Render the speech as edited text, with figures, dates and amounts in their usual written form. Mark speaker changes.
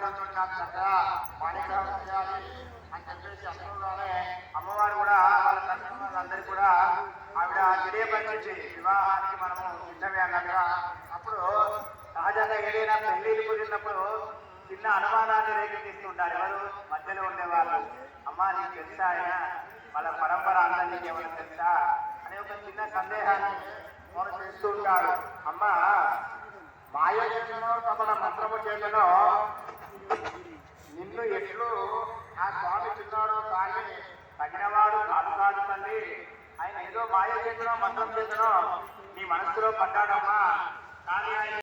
Speaker 1: కొంచెం నాకు చక్కగా మాణిగ్రహం చేయాలి అని చెప్పేసి అనుకోగానే అమ్మవారు కూడా వాళ్ళ తరఫున వాళ్ళందరికీ కూడా ఆవిడ తెలియపరిచి వివాహానికి మనము సిద్ధమే అన్నట్టుగా. అప్పుడు సహజంగా ఏదైనా పెళ్లిళ్ళు కుదిరినప్పుడు చిన్న అనుమానాన్ని రేకెత్తిస్తుంటారు ఎవరు మధ్యలో ఉండేవాళ్ళు. అమ్మ నీకు తెలుసా ఆయన వాళ్ళ పరంపర అంతా నీకు ఏమైనా తెలుసా అనే ఒక చిన్న సందేహాన్ని వారు చేస్తూ ఉంటారు. అమ్మ మాయ చేతనో తమన మంత్రము చేతనో నిన్ను ఎట్లు ఆ స్వామి చిన్నాడో కానీ తగినవాడు కాదు కాదు తల్లి. ఆయన ఏదో మాయ చేతనో మంత్రం చేతనో నీ మనస్సులో పడ్డాడమ్మా. కానీ ఆయన